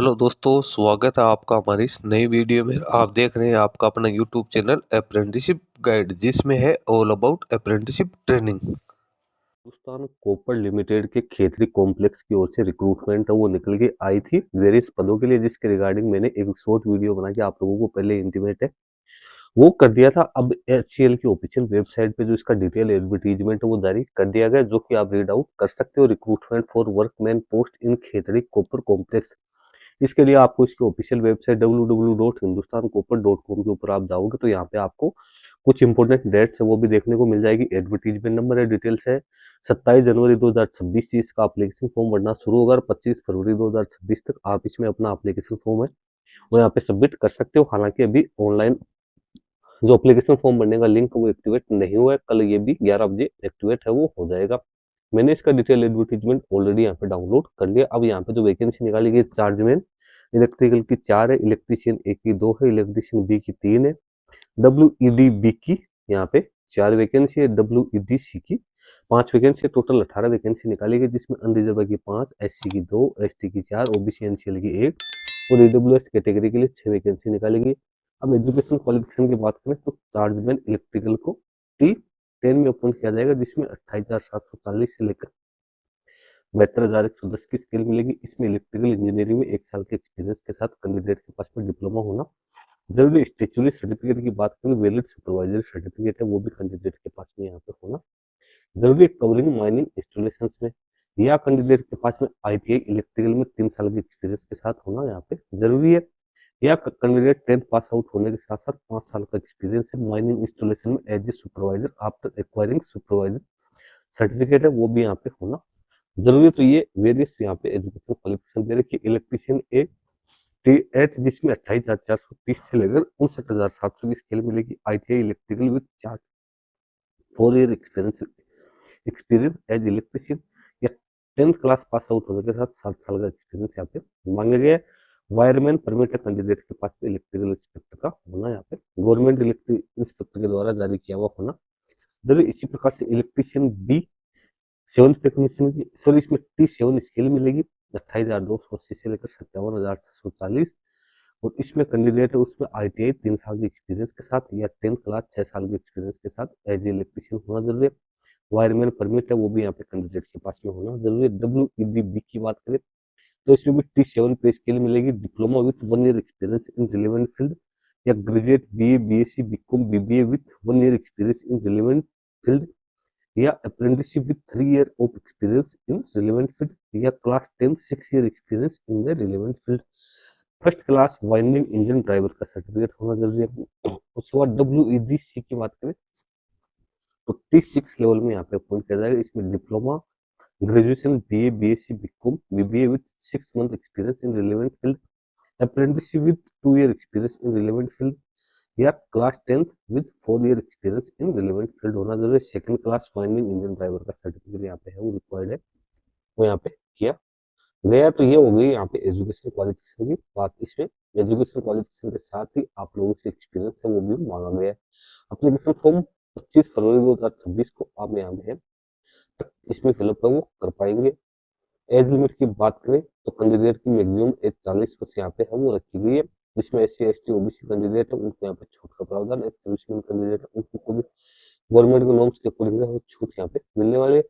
Hello दोस्तों, स्वागत है आपका हमारी इस नई वीडियो में। आप देख रहे हैं आपका अपना यूट्यूब चैनल अप्रेंटिसशिप गाइड, जिसमें है all about apprenticeship training. Hindustan copper limited के खेतरी कॉम्प्लेक्स की ओर से रिक्रूटमेंट है वो निकल के आई थी वेरियस पदों के लिए, जिसके रिगार्डिंग मैंने एक शॉर्ट वीडियो बना के आप लोगों को पहले इंटीमेट है वो कर दिया था। अब एचसीएल की ऑफिशियल वेबसाइट पे जो इसका डिटेल एडवर्टीजमेंट है वो जारी कर दिया गया, जो कि आप रीड आउट कर सकते हो। Recruitment for workman post in Khetri copper complex. इसके लिए आपको इसकी ऑफिशियल वेबसाइट www.hindustancopper.com के ऊपर आप जाओगे तो यहाँ पे आपको कुछ इंपोर्टेंट डेट्स है वो भी देखने को मिल जाएगी। एडवर्टीजमेंट नंबर है, डिटेल्स है। 27 जनवरी 2026 से इसका एप्लीकेशन फॉर्म भरना शुरू होगा और 25 फरवरी 2026 तक आप इसमें अपना एप्लीकेशन फॉर्म है वो यहाँ पे सबमिट कर सकते हो। हालांकि अभी ऑनलाइन जो एप्लीकेशन फॉर्म भरने का लिंक वो एक्टिवेट नहीं हुआ है, कल ये भी 11 बजे एक्टिवेट है वो हो जाएगा। मैंने इसका डिटेल एडवर्टीजमेंट ऑलरेडी यहाँ पे डाउनलोड कर लिया। अब यहाँ पे जो वैकेंसी निकाली गई चार्जमैन इलेक्ट्रिकल की 4 है, इलेक्ट्रीशियन ए की 2 है, इलेक्ट्रीशियन बी की 3 है, डब्ल्यूईडी बी की यहाँ पे 4 वैकेंसी है, डब्ल्यूईडी सी की 5 वैकेंसी है। टोटल 18 वैकेंसी निकाली गई, जिसमें अनरिजर्व की 5, एससी की 2, एसटी की 4, ओबीसी एनसीएल की 1 और ईडब्ल्यूएस कैटेगरी के लिए 6 वैकेंसी निकाली गई। अब एजुकेशन क्वालिफिकेशन की बात करें तो चार्जमैन इलेक्ट्रिकल को T10 में ओपन किया जाएगा, जिसमें 28,740 से लेकर 72,110 की स्किल मिलेगी। इसमें इलेक्ट्रिकल इंजीनियरिंग में 1 साल के एक्सपीरियंस के साथ कैंडिडेट के पास में डिप्लोमा होना जरूरी। स्टेचुरी सर्टिफिकेट की बात करें, वैलिड सुपरवाइजरी सर्टिफिकेट है वो भी कैंडिडेट के पास में यहाँ पे होना जरूरी। कवरिंग माइनिंग इंस्टॉलेशन में या कैंडिडेट के पास में आईटीआई इलेक्ट्रिकल में 3 साल के एक्सपीरियंस के साथ होना यहाँ पे जरूरी है। या कैंडिडेट 10th पास आउट होने के साथ साथ 5 साल का एक्सपीरियंस है माइनिंग इंस्टॉलेशन में as a supervisor after acquiring supervisor certificate है वो भी यहाँ पे होना जरूरी है। तो ये वेरियस यहाँ पे एजुकेशन क्वालिफिकेशन दे रखी है। इलेक्ट्रीशियन ए टी जिसमें 28,430 से लेकर 59,700 की स्केल मिलेगी। ITI electrical with 4 year experience experience as electrician या 10th क्लास पास आउट होने के साथ 7 साल का एक्सपीरियंस यहाँ पे मांगा गया है। वायरमैन परमिट है कैंडिडेट के पास में इलेक्ट्रिकल इंस्पेक्टर का होना यहाँ पे गवर्नमेंट इलेक्ट्रिक इंस्पेक्टर के द्वारा जारी किया हुआ होना जरूरी। इसी प्रकार से इलेक्ट्रीशियन बी 7th पे कमीशन की सॉरी इसमें T7 स्केल मिलेगी 28,280 से लेकर 57,640 और इसमें कैंडिडेट है उसमें आईटीआई 3 साल के एक्सपीरियंस के साथ या 10th क्लास 6 साल के एक्सपीरियंस के साथ एज ए इलेक्ट्रीशियन होना जरूरी है। वायरमैन परमिट है वो भी यहाँ पे कैंडिडेट के पास में होना जरूरी है। डब्ल्यूईडी की बात करें तो इसमें भी T7 पे स्केल मिलेगी। Diploma with 1 year experience in relevant field या graduate BA BSc BCom BBA with 1 year experience in relevant field या apprenticeship with 3 year of experience in relevant field या class 10 6 year experience in the relevant field. First class winding engine driver का certificate होना जरूरी है। उसके बाद डब्ल्यूईडीसी की बात करें तो T6 लेवल में यहाँ पे अपॉइंट किया जाएगा। इसमें diploma graduation BA BSc BCom BBA with 6 month experience in relevant field, apprenticeship with 2 year experience in relevant field या class 10th with 4 year experience in relevant field होना जरूरी। Second class winding engine driver का certificate यहाँ पे है वो required है वो यहाँ पे किया गया। तो ये हो गई यहाँ पे एजुकेशन क्वालिफिकेशन की बात। इसमें एजुकेशन क्वालिफिकेशन के साथ ही आप लोगों से एक्सपीरियंस है वो भी मांगा गया है। एप्लीकेशन फॉर्म 25 फरवरी 2026 को आप यहाँ पे इसमें फिलअप है वो कर पाएंगे। एज लिमिट की बात करें तो कैंडिडेट की मैक्सिमम एज 40 वर्ष यहाँ पे है वो रखी गई है, जिसमें एससी एसटी ओबीसी कैंडिडेट है उनको यहाँ पे छूट का प्रावधान, एक सर्विसमैन कैंडिडेट है उनको भी गवर्नमेंट के नॉर्म्स के अकॉर्डिंग वो छूट यहाँ पे मिलने वाले।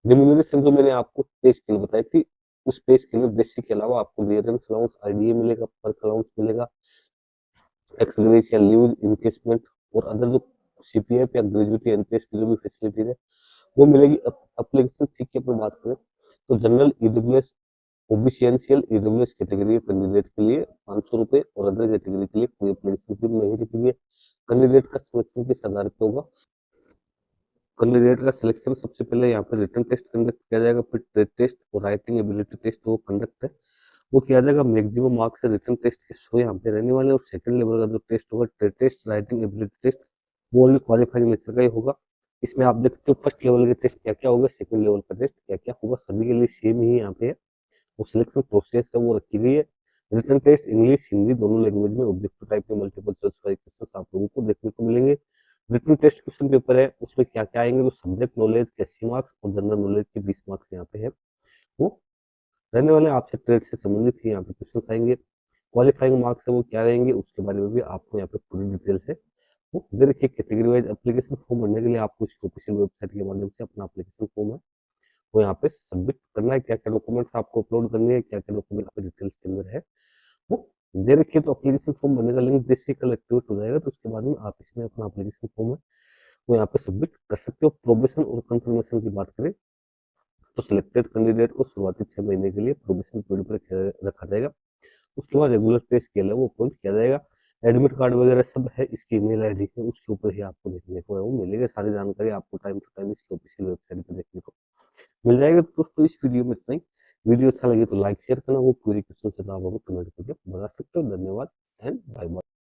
रिम्यूनरेशन जो मैंने आपको पे स्केल बताई थी उस पे स्केल में बेसिक के अलावा आपको क्लियरेंस अलाउंस आईडीए मिलेगा, पर्क अलाउंस मिलेगा, एक्स ग्रेजुएट या लीव इनकेसमेंट और अदर जो सीपीएफ या ग्रेजुएट एनपीएस की जो भी फैसिलिटी है वो मिलेगी। एप्लीकेशन फी की अपन बात करें तो general EWS OBC NCL EWS category के कैंडिडेट के लिए 500 रुपए और अदर कैटेगरी के लिए कोई एप्लीकेशन फी नहीं रखी गई है। कैंडिडेट का सिलेक्शन किस आधार पे होगा? कैंडिडेट का सिलेक्शन सबसे पहले यहाँ पे रिटन टेस्ट कंडक्ट किया जाएगा, फिर ट्रेड टेस्ट और राइटिंग एबिलिटी टेस्ट वो कंडक्ट है वो किया जाएगा। मैक्सिमम मार्क्स से रिटन टेस्ट के 100 यहाँ पे रहने वाले और सेकंड लेवल का जो टेस्ट होगा trade test writing ability test वो ओनली क्वालिफाइंग नेचर का ही होगा। इसमें आप देखते हो फर्स्ट लेवल के टेस्ट क्या क्या होगा, सेकंड लेवल का टेस्ट क्या क्या होगा, सभी के लिए सेम ही यहाँ पे है। वो सिलेक्शन प्रोसेस है वो रखी गई है। रिटन टेस्ट इंग्लिश हिंदी दोनों लैंग्वेज में ऑब्जेक्टिव टाइप के मल्टीपल चॉइस वाले क्वेश्चन आप लोगों को देखने को मिलेंगे। रिटन टेस्ट क्वेश्चन पेपर है उसमें क्या क्या आएंगे तो सब्जेक्ट नॉलेज के 80 मार्क्स और जनरल नॉलेज के 20 मार्क्स यहाँ पे है वो रहने वाले आपसे ट्रेड से संबंधित ही यहाँ पे क्वेश्चन आएंगे। क्वालिफाइंग मार्क्स है वो क्या रहेंगे उसके बारे में भी आपको यहाँ पे पूरी डिटेल से वो दे रखिए। कैटेगरी वाइज एप्लीकेशन फॉर्म भरने के लिए आपको इसकी ऑफिशियल वेबसाइट के माध्यम से अपना एप्लीकेशन फॉर्म है वो यहाँ पे सबमिट करना है। क्या क्या डॉक्यूमेंट्स आपको अपलोड करने हैं, क्या क्या डॉक्यूमेंट आपके डिटेल्स के अंदर है वो दे रखिए। तो एप्लीकेशन फॉर्म भरने का लिंक जैसे ही कल एक्टिवेट हो जाएगा तो उसके बाद में आप इसमें अपना एप्लीकेशन फॉर्म है वो यहाँ पे सबमिट कर सकते हो। प्रोबेशन और कंफर्मेशन की बात करें तो सिलेक्टेड कैंडिडेट को शुरुआती 6 महीने के लिए प्रोबेशन पीरियड पर रखा जाएगा। उसके बाद रेगुलर पे स्केल है वो अपॉइंट किया जाएगा। एडमिट कार्ड वगैरह सब है, इसकी ईमेल आईडी है उसके ऊपर ही आपको देखने को है वो मिलेगा। सारी जानकारी आपको टाइम टू टाइम इसकी ऑफिशियल वेबसाइट पर देखने को मिल जाएगा। तो दोस्तों इस वीडियो में इतना ही। वीडियो अच्छा लगे तो लाइक शेयर करना, वो पूरी क्वेश्चन से आप कमेंट करके बता सकते हो। धन्यवाद एंड बाय बाय।